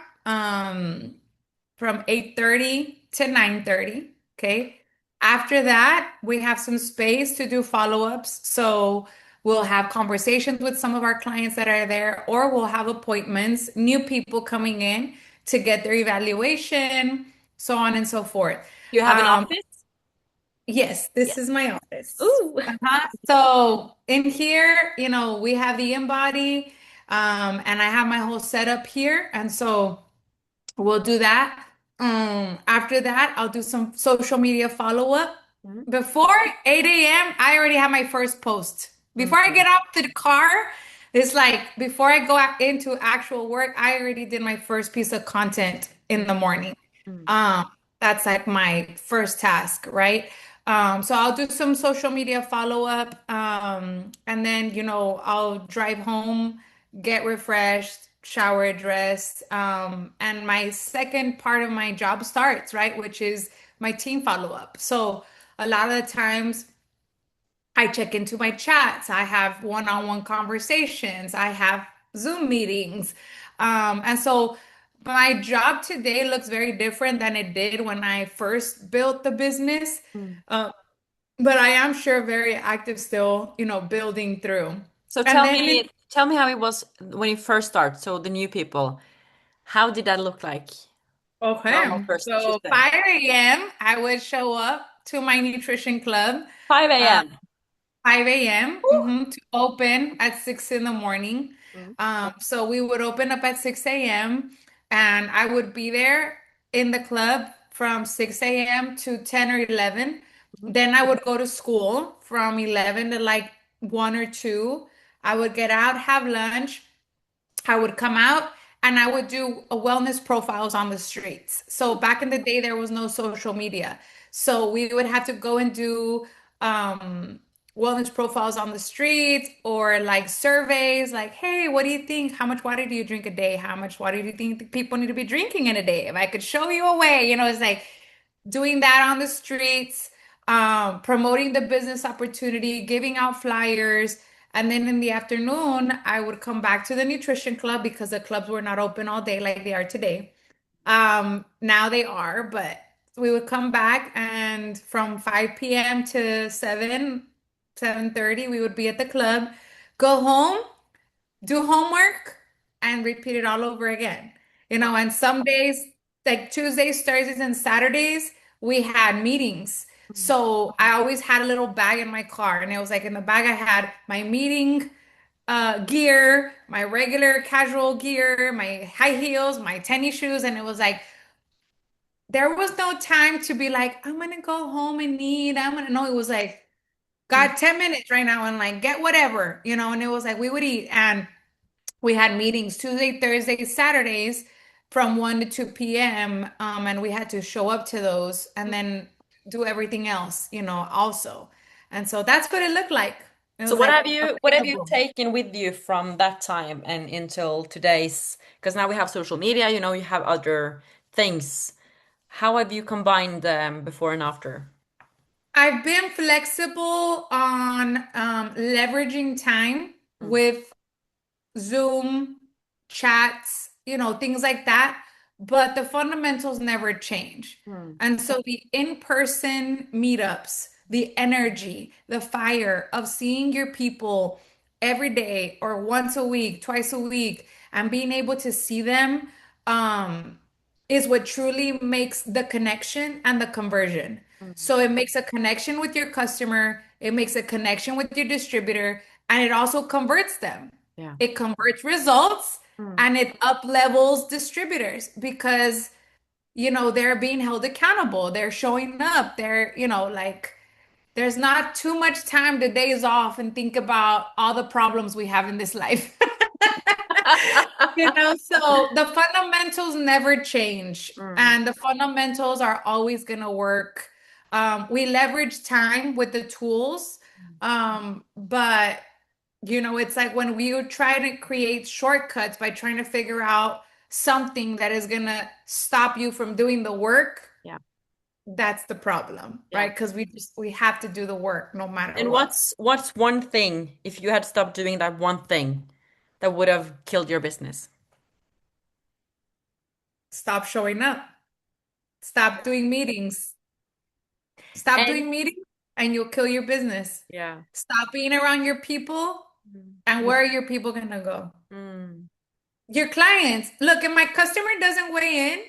from 8:30 to 9:30. Okay. After that, we have some space to do follow-ups. So we'll have conversations with some of our clients that are there, or we'll have appointments, new people coming in to get their evaluation, so on and so forth. You have an Um, office? Yes, Yeah. this is my office. Ooh. So in here, we have the InBody, and I have my whole setup here. And so we'll do that. After that, I'll do some social media follow-up. Mm-hmm. Before 8 a.m., I already have my first post. Before I Mm-hmm. get out to the car, it's like before I go into actual work, I already did my first piece of content in the morning. Mm-hmm. Um, that's like my first task, right? So I'll do some social media follow-up, and then, I'll drive home get refreshed, shower, dressed, and my second part of my job starts, right? Which is my team follow-up. So a lot of the times I check into my chats, I have one-on-one conversations, I have Zoom meetings. And so my job today looks very different than it did when I first built the business. Mm. Uh, but I am sure very active still, building through. So And then it, tell me how it was when you first start. So the new people, how did that look like? Normal okay, first so Tuesday. 5 a.m., I would show up to my nutrition club. 5 Uh, a.m. 5 a.m. Woo! To open at 6 in the morning. Mm. So we would open up at 6 a.m. and I would be there in the club from 6 a.m. to 10 or 11. Mhm. Then I would go to school from 11 to like 1 or 2. I would get out, have lunch. I would come out and I would do a wellness profiles on the streets. So back in the day, there was no social media. So we would have to go and do um, wellness profiles on the streets or like surveys like, hey, what do you think? How much water do you drink a day? How much water do you think people need to be drinking in a day? If I could show you a way, it's like doing that on the streets, promoting the business opportunity, giving out flyers. And then in the afternoon, I would come back to the nutrition club because the clubs were not open all day like they are today. Now they are, but we would come back and from 5 p.m. to 7:30, we would be at the club, go home, do homework, and repeat it all over again. And some days, like Tuesdays, Thursdays, and Saturdays, we had meetings. Mm. So I always had a little bag in my car, and it was like in the bag I had my meeting gear, my regular casual gear, my high heels, my tennis shoes, and it was like there was no time to be like, I'm gonna go home and eat. I'm gonna no, it was like, Mm. got 10 minutes right now and like get whatever, and it was like we would eat and we had meetings Tuesday, Thursday, Saturdays from 1 to 2 p.m. And we had to show up to those and then do everything else, also. And so that's what it looked like. It So was like what have you available. taken with you from that time and until today's? Because now we have social media, you have other things. How have you combined them before and after? I've been flexible on leveraging time Mm. with Zoom, chats, things like that. But the fundamentals never change. Mm. And so the in-person meetups, the energy, the fire of seeing your people every day or once a week, twice a week, and being able to see them is what truly makes the connection and the conversion. Mm. So it makes a connection with your customer, it makes a connection with your distributor, and it also converts them. Yeah. It converts results Mm. and it up levels distributors because they're being held accountable. They're showing up. Like there's not too much time the days off and think about all the problems we have in this life. So the fundamentals never change Mm. and the fundamentals are always going to work. We leverage time with the tools, but it's like when we would try to create shortcuts by trying to figure out something that is going to stop you from doing the work, Yeah. that's the problem, Yeah. right? Because we have to do the work no matter And what. what's one thing, if you had stopped doing that one thing, that would have killed your business? Stop showing up. Stop doing meetings. Stop And doing meetings and you'll kill your business. yeah. Stop being around your people Mm. and where are your people going to go? Mm. Your clients. Look, if my customer doesn't weigh in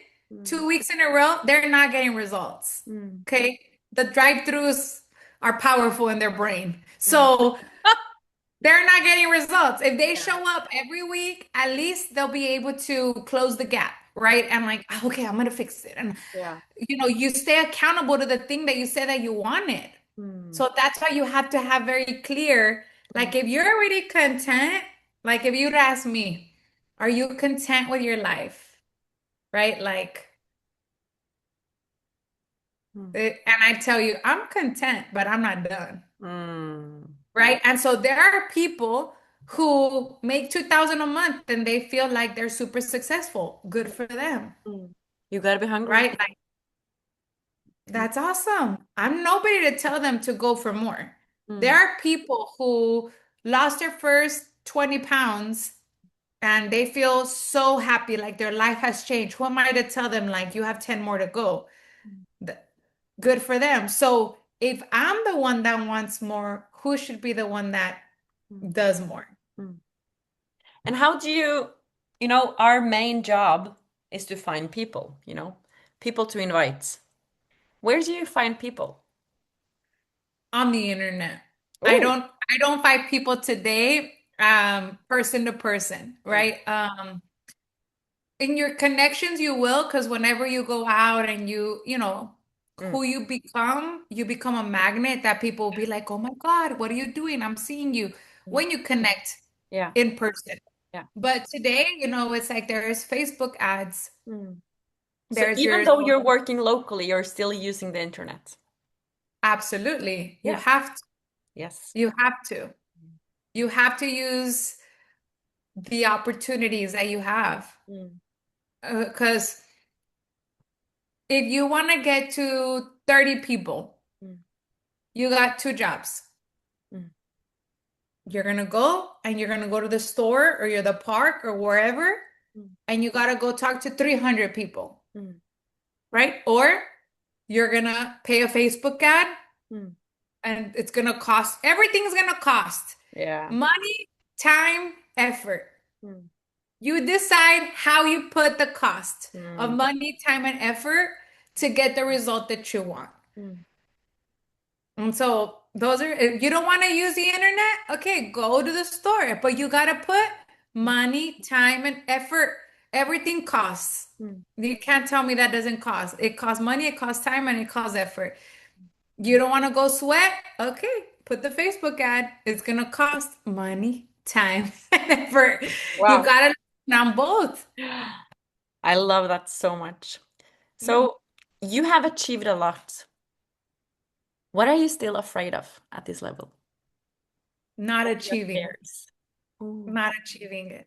Mm. 2 weeks in a row, they're not getting results. Mm. Okay. The drive-throughs are powerful in their brain. Mm. So they're not getting results. If they Yeah. show up every week, at least they'll be able to close the gap, right? And like, okay, I'm gonna fix it. And Yeah. you stay accountable to the thing that you said that you wanted. Mm. So that's why you have to have very clear, Mm. like if you're already content, like if you'd ask me, are you content with your life? Right? Like, Mm. and I tell you, I'm content, but I'm not done. Mm. Right? And so there are people who make 2,000 a month and they feel like they're super successful. Good for them, Mm. You gotta be hungry. right? Like, that's awesome. I'm nobody to tell them to go for more. There Mm. are people who lost their first 20 pounds and they feel so happy, like their life has changed. Who am I to tell them, like, you have 10 more to go? Th- Good for them. So if I'm the one that wants more, who should be the one that Mm. does more? Mm. And how do our main job is to find people, people to invite. Where do you find people? On the internet. I Oh. don't I don't find people today person to person, Mm. right? In your connections you will, because whenever you go out and you know Mm. who you become a magnet that people will be like, "Oh my God, what are you doing? I'm seeing you." Mm. When you connect Yeah. in person. Yeah. But today, it's like there's Facebook ads. Mm. So There's even your though you're working locally, you're still using the internet. Absolutely. You Yeah. have to. Yes. You have to. You have to use the opportunities that you have. Mm. Because if you want to get to 30 people, Mm. you got two jobs. Mm. You're going to go and you're going to go to the store or you're the park or wherever, Mm. and you got to go talk to 300 people, Mm. right? Or you're going to pay a Facebook ad Mm. and it's going to cost, everything's going to cost Yeah. money, time, effort. Mm. You decide how you put the cost of Mm. money, time, and effort to get the result that you want. Mm. And so those are, if you don't want to use the internet, okay, go to the store, but you got to put Mm. money, time, and effort. Everything costs. Mm. You can't tell me that doesn't cost. It costs money, it costs time, and it costs effort. You don't want to go sweat? Okay, put the Facebook ad. It's gonna cost money, time, and effort. You Wow. gotta on both. I love that so much. Yeah. So you have achieved a lot. What are you still afraid of at this level? Not What are your achieving, fears? Ooh. not achieving it.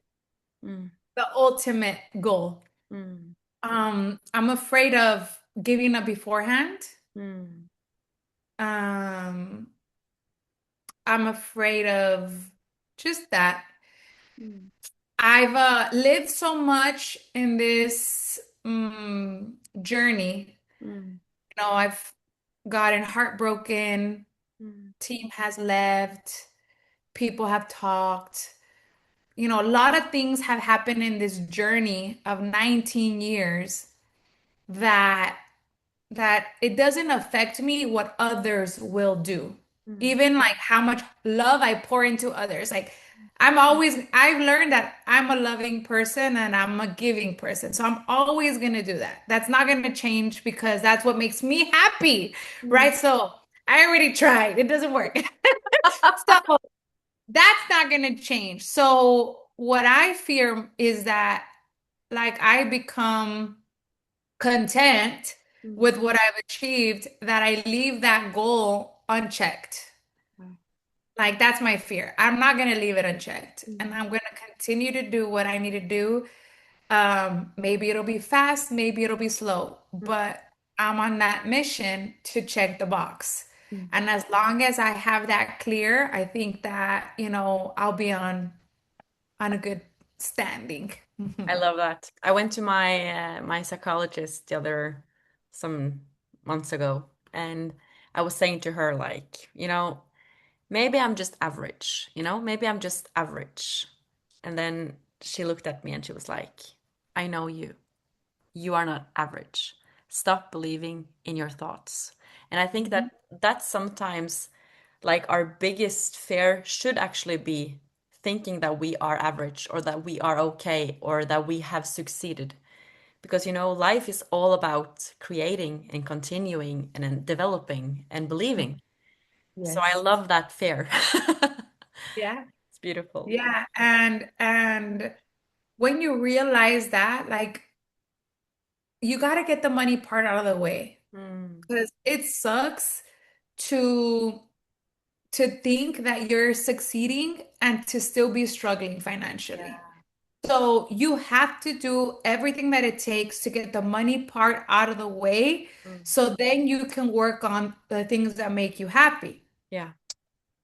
Mm. The ultimate goal. Mm. I'm afraid of giving up beforehand. Mm. Um, I'm afraid of just that. Mm. I've lived so much in this journey. Mm. I've gotten heartbroken, Mm. team has left, people have talked. A lot of things have happened in this journey of 19 years that it doesn't affect me what others will do. Mm. Even like how much love I pour into others. Like I've learned that I'm a loving person and I'm a giving person. So I'm always going to do that. That's not going to change because that's what makes me happy, Mm. right? So I already tried. It doesn't work. So that's not going to change. So what I fear is that like I become content Mm. with what I've achieved, that I leave that goal unchecked. Wow. Like that's my fear. I'm not going to leave it unchecked. And Mm. I'm going to continue to do what I need to do. Maybe it'll be fast, maybe it'll be slow, Mm. but I'm on that mission to check the box. Mm. And as long as I have that clear, I think that, I'll be on a good standing. I love that. I went to my psychologist the other some months ago, and I was saying to her like, maybe I'm just average, maybe I'm just average. And then she looked at me and she was like, I know you. You are not average. Stop believing in your thoughts. And I think Mhm. that that's sometimes like our biggest fear should actually be thinking that we are average or that we are okay or that we have succeeded. Because life is all about creating and continuing and then developing and believing. So I Yes. love that fear. Yeah. It's beautiful. Yeah. And when you realize that, like you got to get the money part out of the way Mm. because it sucks to to think that you're succeeding and to still be struggling financially. Yeah. So you have to do everything that it takes to get the money part out of the way Mm. so then you can work on the things that make you happy. Yeah.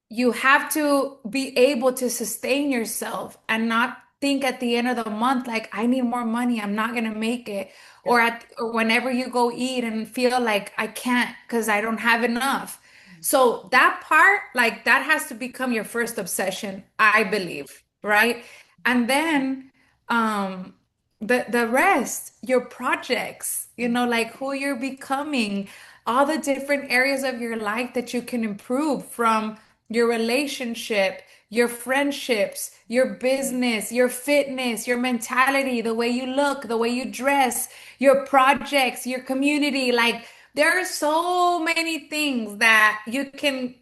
You have to be able to sustain yourself and not think at the end of the month like I need more money, I'm not gonna make it, Yeah. or whenever you go eat and feel like I can't because I don't have enough. So that part, like that has to become your first obsession, I believe, right? And then um the rest, your projects, Mm. like who you're becoming, all the different areas of your life that you can improve from your relationship, your friendships, your business, your fitness, your mentality, the way you look, the way you dress, your projects, your community. Like there are so many things that you can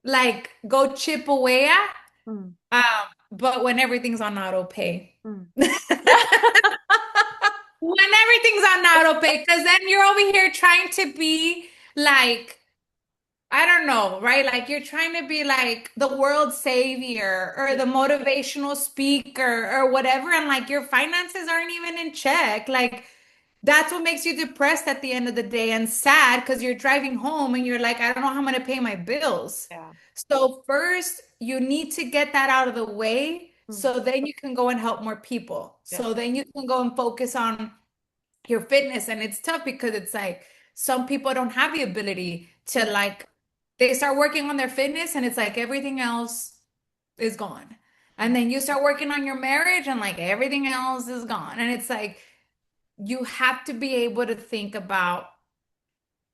like go chip away at. Mm. Um, but when everything's on auto pay. Mm. When everything's on auto pay, because then you're over here trying to be like I don't know, right? Like you're trying to be like the world savior or the motivational speaker or whatever, and like your finances aren't even in check. Like that's what makes you depressed at the end of the day and sad because you're driving home and you're like, I don't know how I'm going to pay my bills. Yeah. So first, you need to get that out of the way Mm. so then you can go and help more people. Yeah. So then you can go and focus on your fitness. And it's tough because it's like some people don't have the ability to Mm. like they start working on their fitness and it's like everything else is gone. And then you start working on your marriage and like everything else is gone. And it's like you have to be able to think about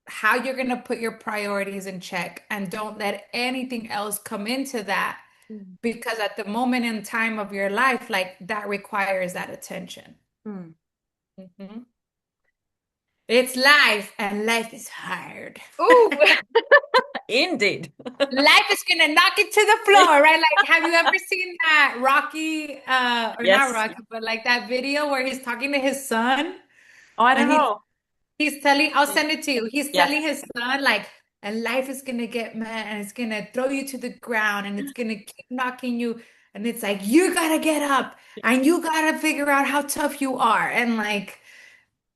how you're going to put your priorities in check and don't let anything else come into that Mm. because at the moment in time of your life like that requires that attention. Mm. Mhm. It's life and life is hard. Ooh, indeed. Life is gonna knock it to the floor, right? Like, have you ever seen that Rocky, or not Yes. Rocky, but like that video where he's talking to his son Oh, I don't and know. he's telling, I'll send it to you. He's Yes. telling his son, like, and life is gonna get mad and it's gonna throw you to the ground and it's gonna keep knocking you. And it's like, you gotta get up and you gotta figure out how tough you are. And like,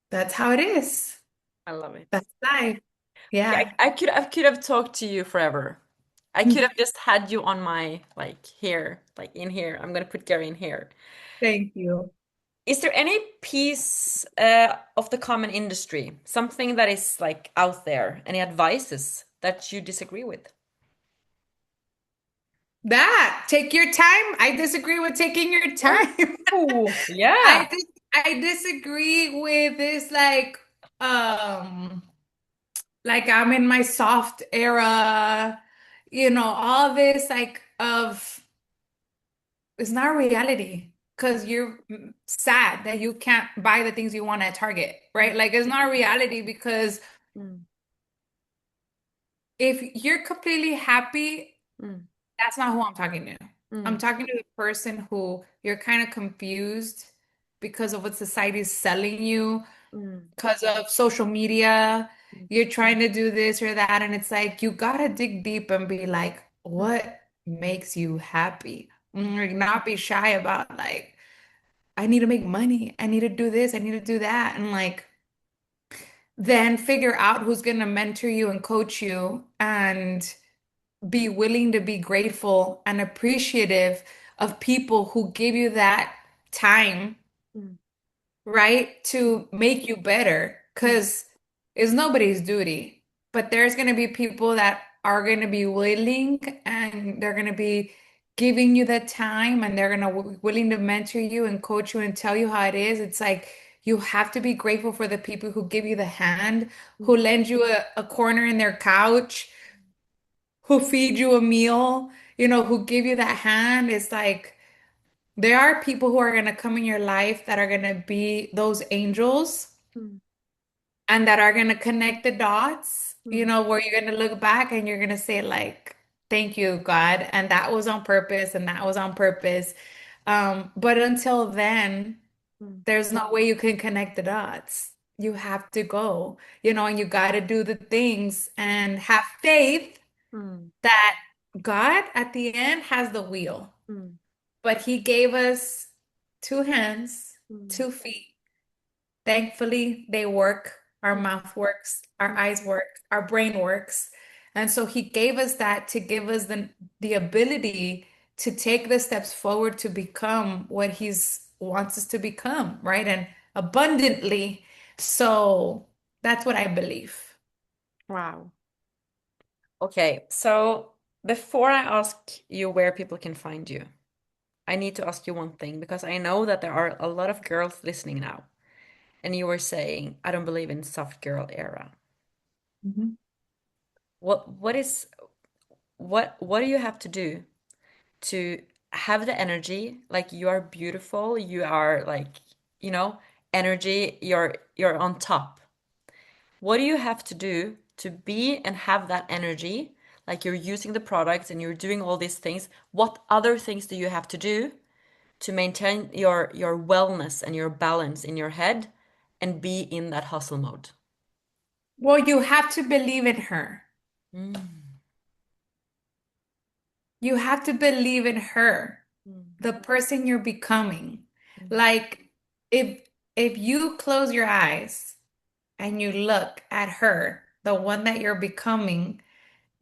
that's how it is. I love it. That's life. I, Yeah. I could have talked to you forever. I could have just had you on my like here, like in here. I'm gonna put Gary in here. Thank you. Is there any piece of the common industry, something that is like out there, any advices that you disagree with? That take your time. I disagree with taking your time. Oh, yeah. I disagree with this um like I'm in my soft era, all this like of it's not reality because you're sad that you can't buy the things you want at Target, right? Like it's not reality because Mm, if you're completely happy, mm, that's not who I'm talking to. I'm mm, talking to the person who you're kind of confused because of what society is selling you, mm, because of social media. mm, You're trying to do this or that, and it's like you gotta dig deep and be like, mm, what makes you happy? Like, not be shy about like, I need to make money. I need to do this. I need to do that. And like, then figure out who's gonna mentor you and coach you and be willing to be grateful and appreciative of people who give you that time, mm, right, to make you better. mm, Because it's nobody's duty, but there's going to be people that are going to be willing and they're going to be giving you that time and they're going to be willing to mentor you and coach you and tell you how it is. It's like you have to be grateful for the people who give you the hand, mm, who lend you a corner in their couch, who feed you a meal, who give you that hand. It's like there are people who are going to come in your life that are going to be those angels mm, and that are going to connect the dots, mm, where you're going to look back and you're going to say like, thank you, God. And that was on purpose and that was on purpose. But until then, mm, there's no way you can connect the dots. You have to go, and you got to do the things and have faith mm, that God at the end has the wheel, Mm, but He gave us two hands, mm, 2 feet. Thankfully, they work. Our mm, mouth works, our mm. eyes work, our brain works. And so He gave us that to give us the ability to take the steps forward to become what He's wants us to become, right? And abundantly. So that's what I believe. Wow. Okay, so before I ask you where people can find you, I need to ask you one thing because I know that there are a lot of girls listening now, and you were saying, I don't believe in soft girl era. Mhm. What do you have to do to have the energy? Like you are beautiful, you are like, you know, energy, you're on top. What do you have to do to be and have that energy? Like you're using the products and you're doing all these things. What other things do you have to do to maintain your wellness and your balance in your head and be in that hustle mode? Well, you have to believe in her. Mm, You have to believe in her, mm, the person you're becoming. mm, Like if if you close your eyes and you look at her, the one that you're becoming,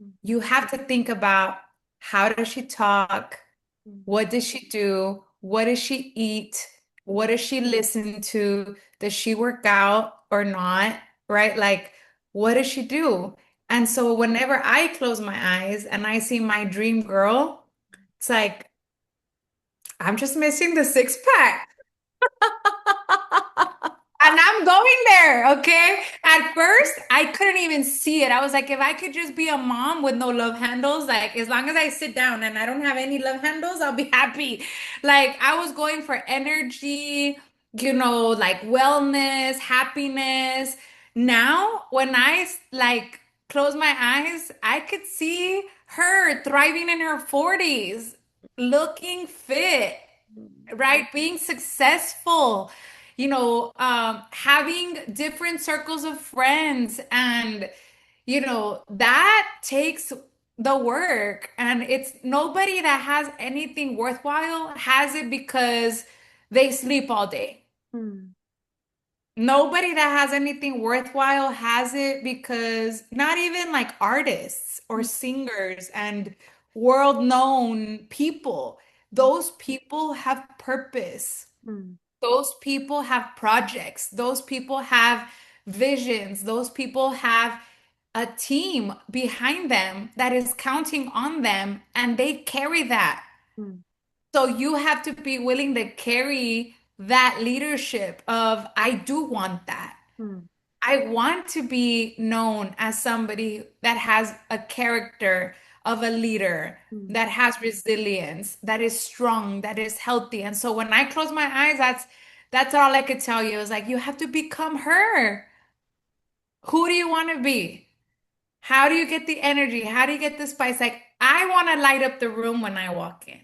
mm, you have to think about how does she talk? mm, What does she do? What does she eat? What mm, does she listen to? Does she work out or not? Right? Like, what does she do? And so whenever I close my eyes and I see my dream girl, it's like, I'm just missing the six pack. And I'm going there, okay? At first, I couldn't even see it. I was like, if I could just be a mom with no love handles, like as long as I sit down and I don't have any love handles, I'll be happy. Like I was going for energy, like wellness, happiness. Now, when I like close my eyes, I could see her thriving in her 40s, looking fit, right? Being successful, having different circles of friends. And, that takes the work. And it's nobody that has anything worthwhile has it because they sleep all day. mm, Nobody that has anything worthwhile has it because not even like artists or mm, singers and world-known people, mm, those people have purpose. mm, Those people have projects. Those people have visions. Those people have a team behind them that is counting on them and they carry that. mm, So you have to be willing to carry that leadership of, I do want that. mm, I want to be known as somebody that has a character of a leader, mm. that has resilience, that is strong, that is healthy. And so when I close my eyes, that's all I could tell you. Is like you have to become her. Who do you want to be? How do you get the energy? How do you get the spice? Like I want to light up the room when I walk in.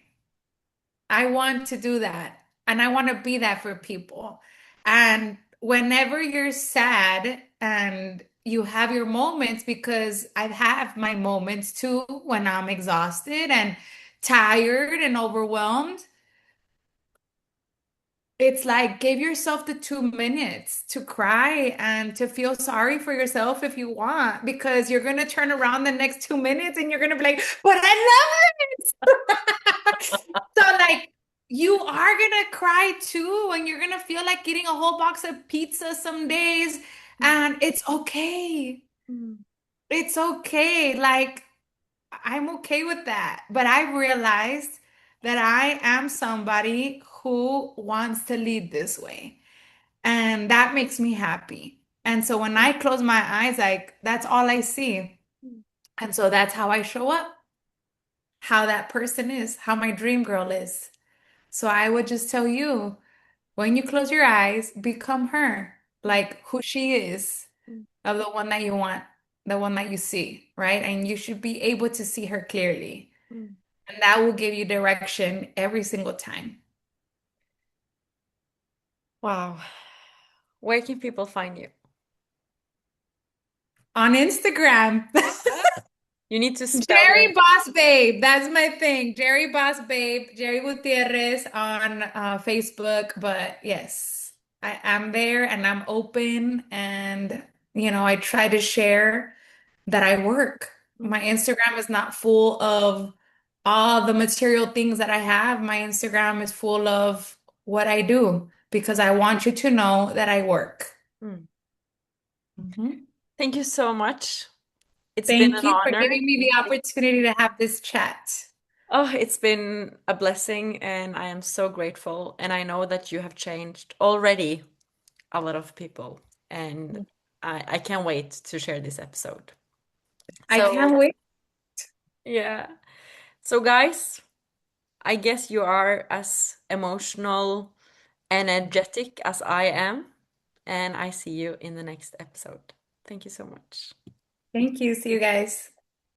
I want to do that. And I want to be that for people. And whenever you're sad and you have your moments, because I've had my moments too when I'm exhausted and tired and overwhelmed, it's like give yourself the 2 minutes to cry and to feel sorry for yourself if you want, because you're going to turn around the next 2 minutes and you're going to be like, but I love it. So like you are gonna cry too, and you're gonna feel like eating a whole box of pizza some days, and it's okay. Mm, It's okay. Like I'm okay with that. But I realized that I am somebody who wants to lead this way, and that makes me happy. And so when I close my eyes, like that's all I see. mm, And so that's how I show up, how that person is, how my dream girl is. So I would just tell you, when you close your eyes, become her, mm, like who she is, mm, of the one that you want, the one that you see, right? And you should be able to see her clearly. mm. And that will give you direction every single time. Wow. Where can people find you? On Instagram. You need to spell Jerry it. Boss Babe. That's my thing. Jerry Boss Babe, Jerry Gutierrez on Facebook. But yes, I am there and I'm open. And, I try to share that I work. My Instagram is not full of all the material things that I have. My Instagram is full of what I do because I want you to know that I work. Mm. Mhm. Thank you so much. It's been Thank an you for honor. giving me the opportunity to have this chat. Oh, it's been a blessing, and I am so grateful. And I know that you have changed already a lot of people, and I can't wait to share this episode. I So, can't wait. yeah. So, guys, I guess you are as emotional, energetic as I am, and I see you in the next episode. Thank you so much. Thank you. See you guys.